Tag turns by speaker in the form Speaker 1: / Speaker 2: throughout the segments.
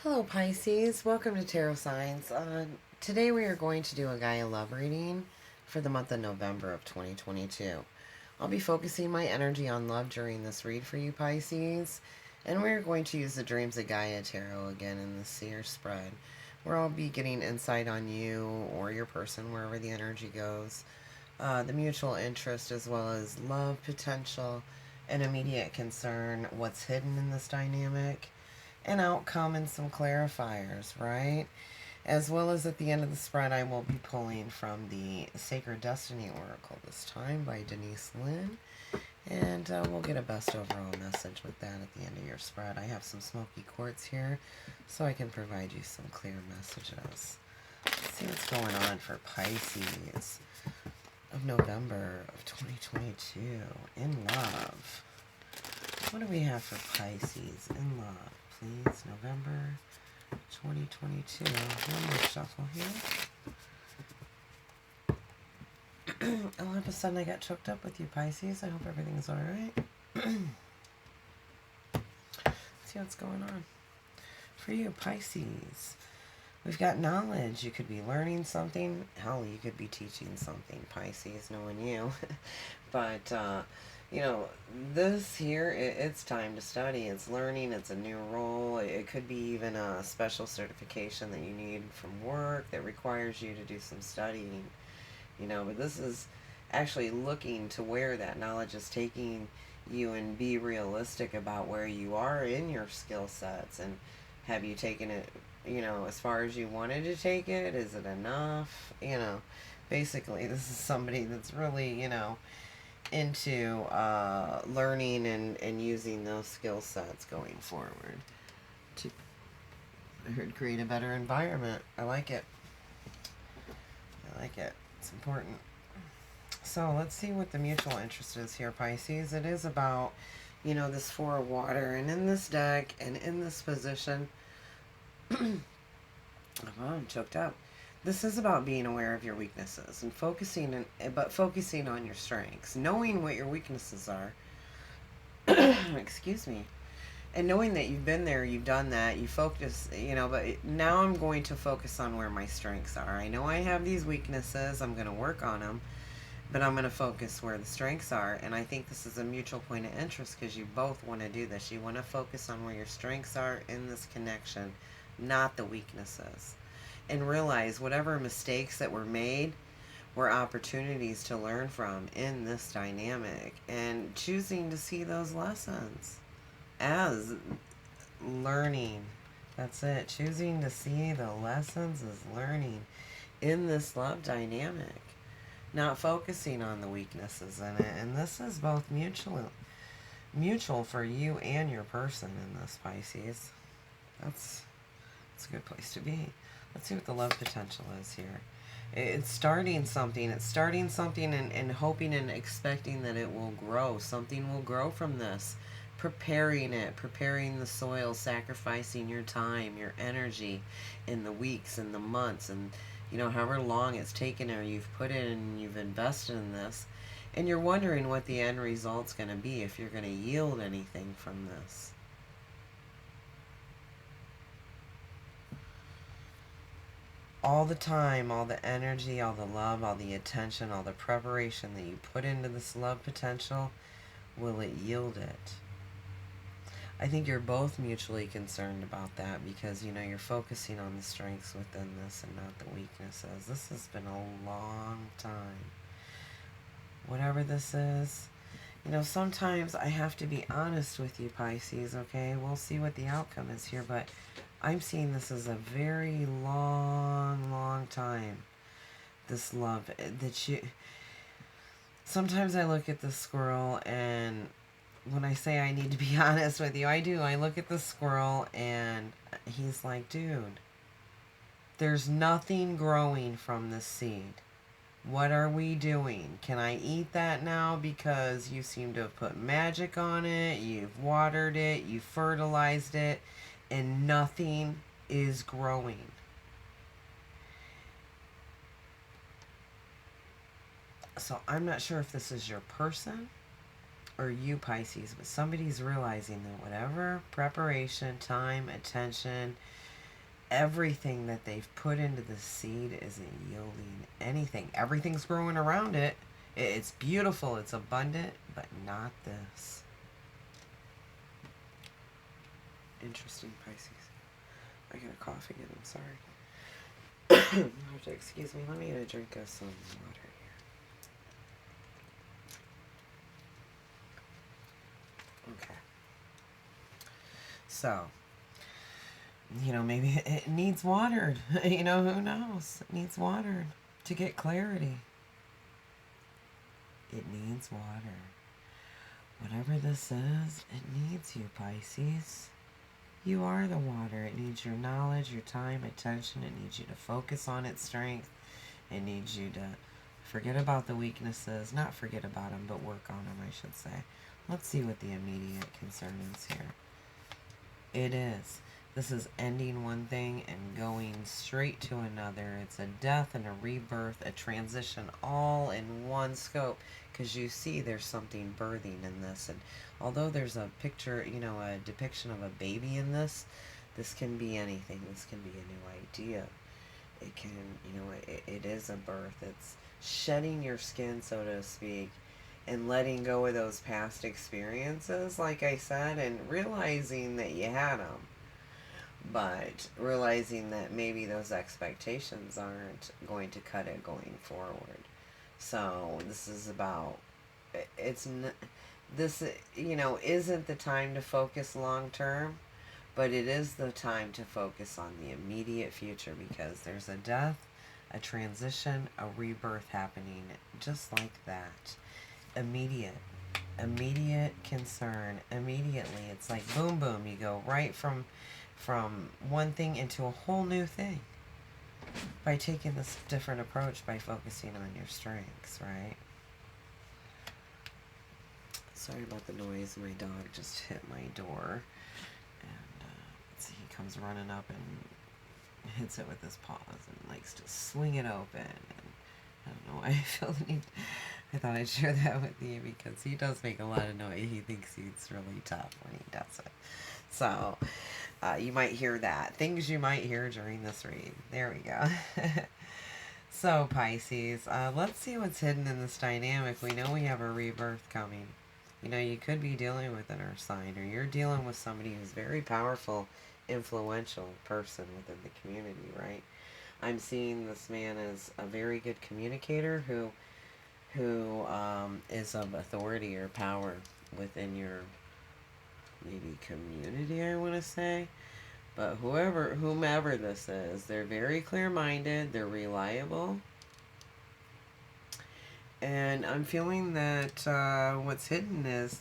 Speaker 1: Hello Pisces, welcome to Tarot Signs. Today we are going to do a GAIA love reading for the month of November of 2022. I'll be focusing my energy on love during this read for you Pisces, and we're going to use the Dreams of GAIA Tarot again in the Seer spread, where I'll be getting insight on you or your person, wherever the energy goes, the mutual interest as well as love potential and immediate concern, what's hidden in this dynamic, an outcome and some clarifiers, right? As well as at the end of the spread, I will be pulling from the Sacred Destiny Oracle this time by Denise Lynn. And we'll get a best overall message with that at the end of your spread. I have some smoky quartz here, so I can provide you some clear messages. Let's see what's going on for Pisces of November of 2022 in love. What do we have for Pisces in love? Please, November 2022. One more shuffle here. All of a sudden I got choked up with you, Pisces. I hope everything's alright. See what's going on for you, Pisces. We've got knowledge. You could be learning something. Hell, you could be teaching something, Pisces, knowing you. But, you know, this here, it's time to study. It's learning. It's a new role. It could be even a special certification that you need from work that requires you to do some studying. You know, but this is actually looking to where that knowledge is taking you and be realistic about where you are in your skill sets. And have you taken it, you know, as far as you wanted to take it? Is it enough? You know, basically, this is somebody that's really, you know, into learning and using those skill sets going forward to, I heard, create a better environment. I like it. I like it. It's important. So let's see what the mutual interest is here, Pisces. It is about, you know, this Four of Water, and in this deck and in this position, oh, I'm choked up. This is about being aware of your weaknesses and focusing on your strengths, knowing what your weaknesses are. Excuse me. And knowing that you've been there, you've done that, you focus, you know, but now I'm going to focus on where my strengths are. I know I have these weaknesses, I'm going to work on them, but I'm going to focus where the strengths are. And I think this is a mutual point of interest because you both want to do this. You want to focus on where your strengths are in this connection, not the weaknesses. And realize whatever mistakes that were made were opportunities to learn from in this dynamic, and choosing to see those lessons as learning. That's it. Choosing to see the lessons as learning in this love dynamic, not focusing on the weaknesses in it. And this is both mutual for you and your person in this, Pisces. That's a good place to be. Let's see what the love potential is here. It's starting something. It's starting something and hoping and expecting that it will grow. Something will grow from this. Preparing it, preparing the soil, sacrificing your time, your energy in the weeks and the months and, you know, however long it's taken or you've put in and you've invested in this. And you're wondering what the end result's going to be, if you're going to yield anything from this. All the time, all the energy, all the love, all the attention, all the preparation that you put into this love potential, will it yield it? I think you're both mutually concerned about that because, you know, you're focusing on the strengths within this and not the weaknesses. This has been a long time. Whatever this is, you know, sometimes I have to be honest with you, Pisces, okay? We'll see what the outcome is here, but I'm seeing this as a very long time. This love that you... Sometimes I look at the squirrel, and when I say I need to be honest with you, I do. I look at the squirrel and he's like, dude, there's nothing growing from this seed. What are we doing? Can I eat that now? Because you seem to have put magic on it, you've watered it, you've fertilized it, and nothing is growing. So I'm not sure if this is your person or you, Pisces, but somebody's realizing that whatever preparation, time, attention, everything that they've put into the seed isn't yielding anything. Everything's growing around it. It's beautiful, it's abundant, but not this. Interesting, Pisces. I got a cough again, I'm sorry. You have to excuse me. Let me get a drink of some water here. Okay. So, maybe it needs watered. Who knows? It needs watered to get clarity. It needs water. Whatever this is, it needs you, Pisces. You are the water. It needs your knowledge, your time, attention. It needs you to focus on its strength. It needs you to forget about the weaknesses. Not forget about them, but work on them, I should say. Let's see what the immediate concern is here. It is. This is ending one thing and going straight to another. It's a death and a rebirth, a transition, all in one scope. Because you see there's something birthing in this. And although there's a picture, a depiction of a baby in this, this can be anything. This can be a new idea. It can, it is a birth. It's shedding your skin, so to speak, and letting go of those past experiences, like I said, and realizing that you had them. But realizing that maybe those expectations aren't going to cut it going forward. So this is about, this, isn't the time to focus long term, but it is the time to focus on the immediate future, because there's a death, a transition, a rebirth happening just like that. Immediate concern, immediately. It's like boom, boom. You go right from one thing into a whole new thing by taking this different approach, by focusing on your strengths, right? Sorry about the noise. My dog just hit my door, and let's see, he comes running up and hits it with his paws and likes to swing it open. And I don't know why I feel the need. I thought I'd share that with you because he does make a lot of noise. He thinks he's really tough when he does it. So you might hear that. Things you might hear during this read. There we go. So Pisces, let's see what's hidden in this dynamic. We know we have a rebirth coming. You could be dealing with an earth sign, or you're dealing with somebody who's very powerful, influential person within the community, right? I'm seeing this man as a very good communicator who is of authority or power within your maybe community, I want to say. But whomever this is, they're very clear-minded, they're reliable. And I'm feeling that what's hidden is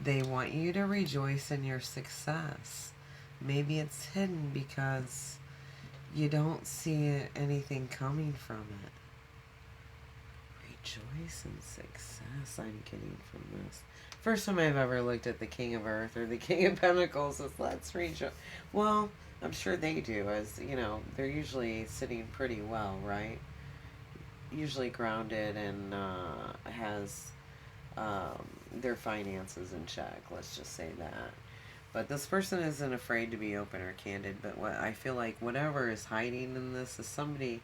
Speaker 1: they want you to rejoice in your success. Maybe it's hidden because you don't see anything coming from it. Rejoice in success. I'm getting from this. First time I've ever looked at the King of Earth or the King of Pentacles as let's rejoice. Well, I'm sure they do, as they're usually sitting pretty well, right? Usually grounded and has their finances in check. Let's just say that. But this person isn't afraid to be open or candid. But what I feel like whatever is hiding in this is somebody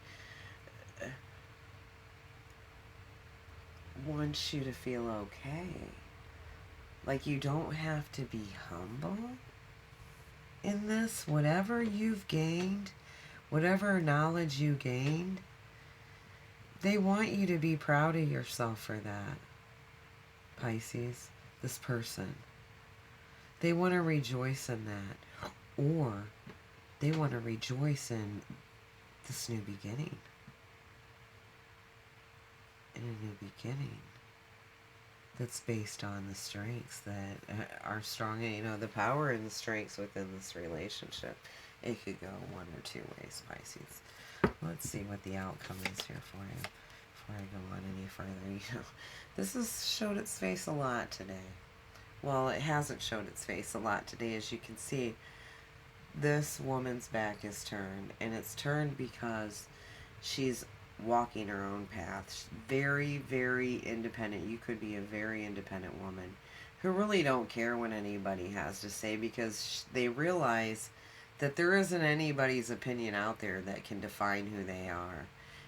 Speaker 1: wants you to feel okay. Like you don't have to be humble in this. Whatever you've gained, whatever knowledge you gained, they want you to be proud of yourself for that, Pisces, this person. They want to rejoice in that. Or they want to rejoice in this new beginning. In a new beginning that's based on the strengths that are strong, the power and the strengths within this relationship. It could go one or two ways, Pisces. Let's see what the outcome is here for you before I go on any further. This has showed its face a lot today. Well, it hasn't showed its face a lot today. As you can see, this woman's back is turned, and it's turned because she's walking her own path. She's very, very independent. You could be a very independent woman who really don't care what anybody has to say, because they realize that there isn't anybody's opinion out there that can define who they are,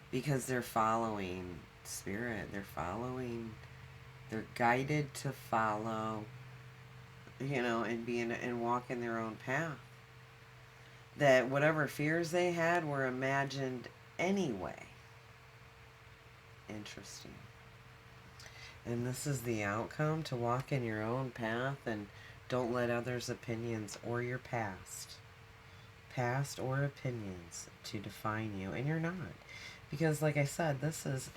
Speaker 1: because they're following spirit. They're guided to follow, and walk in their own path. That whatever fears they had were imagined anyway. Interesting. And this is the outcome: to walk in your own path and don't let others' opinions or your past or opinions to define you. And you're not. Because like I said, this is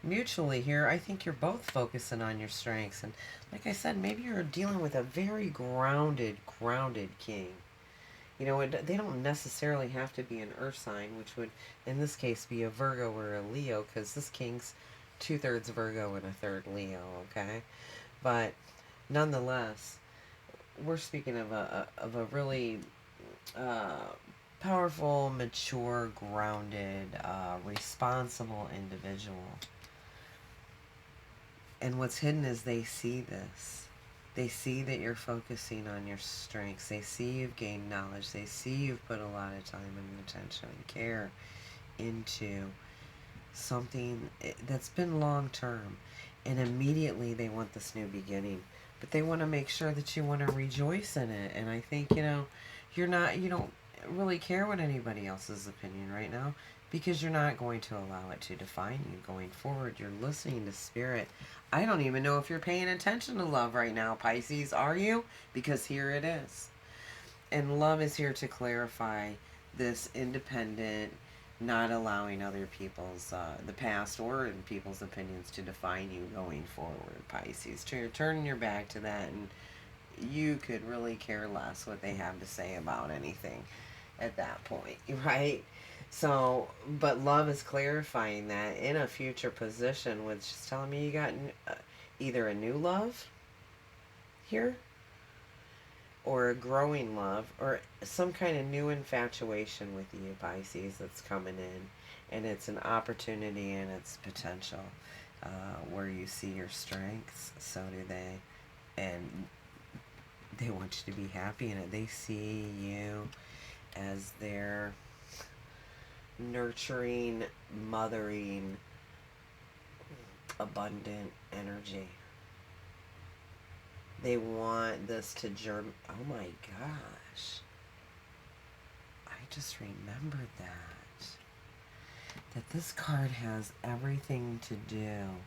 Speaker 1: mutually here. I think you're both focusing on your strengths. And like I said, maybe you're dealing with a very grounded king. They don't necessarily have to be an earth sign, which would, in this case, be a Virgo or a Leo, because this king's 2/3 Virgo and 1/3 Leo, okay? But nonetheless, we're speaking of a really powerful, mature, grounded, responsible individual. And what's hidden is they see this. They see that you're focusing on your strengths. They see you've gained knowledge. They see you've put a lot of time and attention and care into something that's been long term. And immediately they want this new beginning. But they want to make sure that you want to rejoice in it. And I think, you don't really care what anybody else's opinion right now, because you're not going to allow it to define you going forward. You're listening to spirit. I don't even know if you're paying attention to love right now, Pisces. Are you? Because here it is. And love is here to clarify this independent, not allowing other people's, the past or people's opinions to define you going forward, Pisces. You're turning your back to that, and you could really care less what they have to say about anything at that point, right? So, but love is clarifying that in a future position, which is telling me you got either a new love here, or a growing love, or some kind of new infatuation with you, Pisces, that's coming in. And it's an opportunity and it's potential, where you see your strengths, so do they. And they want you to be happy in it. They see you as their nurturing, mothering, abundant energy. They want this to oh my gosh. I just remembered that this card has everything to do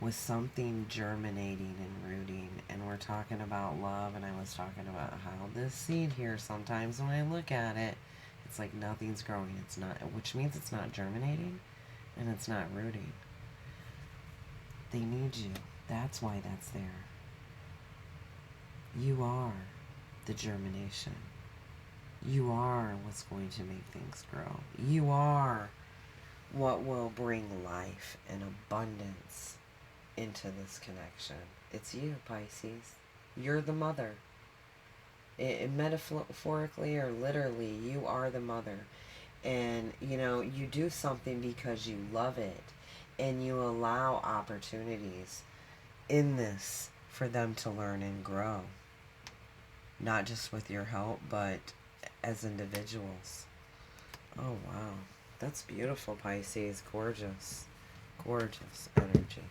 Speaker 1: with something germinating and rooting. And we're talking about love, and I was talking about how this seed here, sometimes when I look at it, it's like nothing's growing. It's not, which means it's not germinating and it's not rooting. They need you. That's why that's there. You are the germination. You are what's going to make things grow. You are what will bring life and abundance into this connection. It's you, Pisces. You're the mother. Metaphorically or literally, you are the mother. And, you do something because you love it. And you allow opportunities in this for them to learn and grow. Not just with your help, but as individuals. Oh, wow. That's beautiful, Pisces. Gorgeous. Gorgeous energy.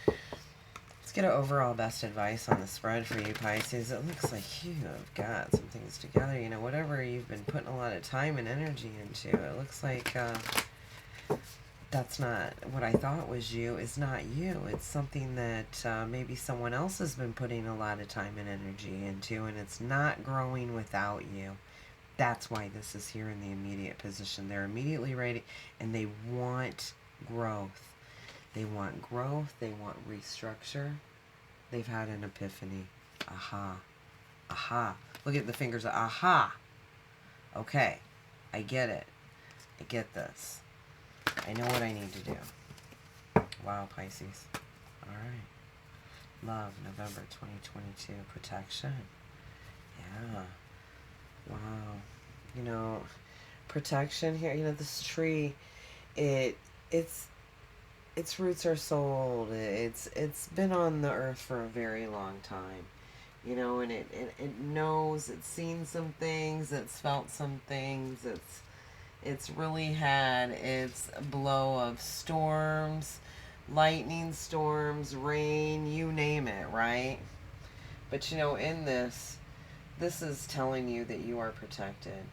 Speaker 1: Let's get an overall best advice on the spread for you, Pisces. It looks like you have got some things together. Whatever you've been putting a lot of time and energy into, it looks like that's not what I thought was you. It's not you. It's something that maybe someone else has been putting a lot of time and energy into, and it's not growing without you. That's why this is here in the immediate position. They're immediately ready, and they want growth. They want growth. They want restructure. They've had an epiphany. Aha. Aha. Look at the fingers. Aha. Okay. I get it. I get this. I know what I need to do. Wow, Pisces. All right. Love, November 2022. Protection. Yeah. Wow. Protection here. This tree, its roots are sold. It's been on the earth for a very long time. You know, and it knows, it's seen some things, it's felt some things, it's really had its blow of storms, lightning storms, rain, you name it, right? But you know, in this is telling you that you are protected,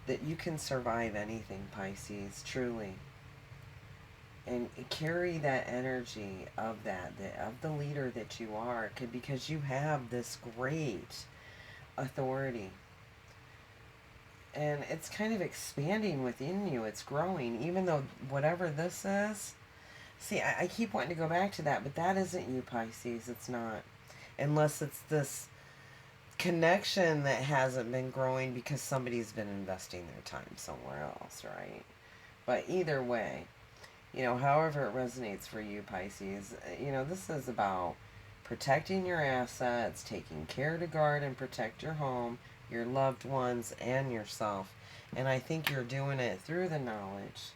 Speaker 1: that you can survive anything, Pisces, truly. And carry that energy of of the leader that you are, because you have this great authority. And it's kind of expanding within you. It's growing, even though whatever this is. See, I keep wanting to go back to that, but that isn't you, Pisces. It's not. Unless it's this connection that hasn't been growing because somebody's been investing their time somewhere else, right? But either way, you know, however it resonates for you, Pisces, you know, this is about protecting your assets, taking care to guard and protect your home, your loved ones, and yourself. And I think you're doing it through the knowledge.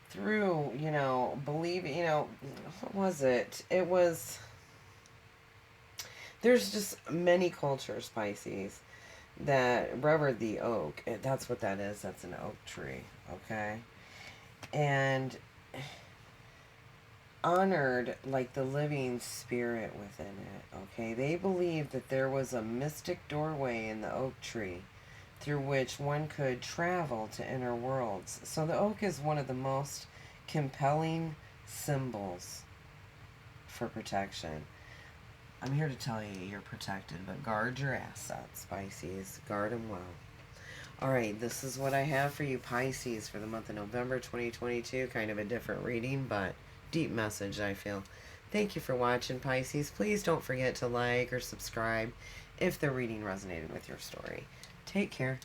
Speaker 1: Through, you know, believing, you know, what was it? It was, there's just many cultures, Pisces, that revered the oak. That's what that is. That's an oak tree, okay? And honored like the living spirit within it, okay? They believed that there was a mystic doorway in the oak tree through which one could travel to inner worlds. So the oak is one of the most compelling symbols for protection. I'm here to tell you you're protected, but guard your assets, Pisces. Guard them well. All right, this is what I have for you, Pisces, for the month of November 2022. Kind of a different reading, but deep message, I feel. Thank you for watching, Pisces. Please don't forget to like or subscribe if the reading resonated with your story. Take care.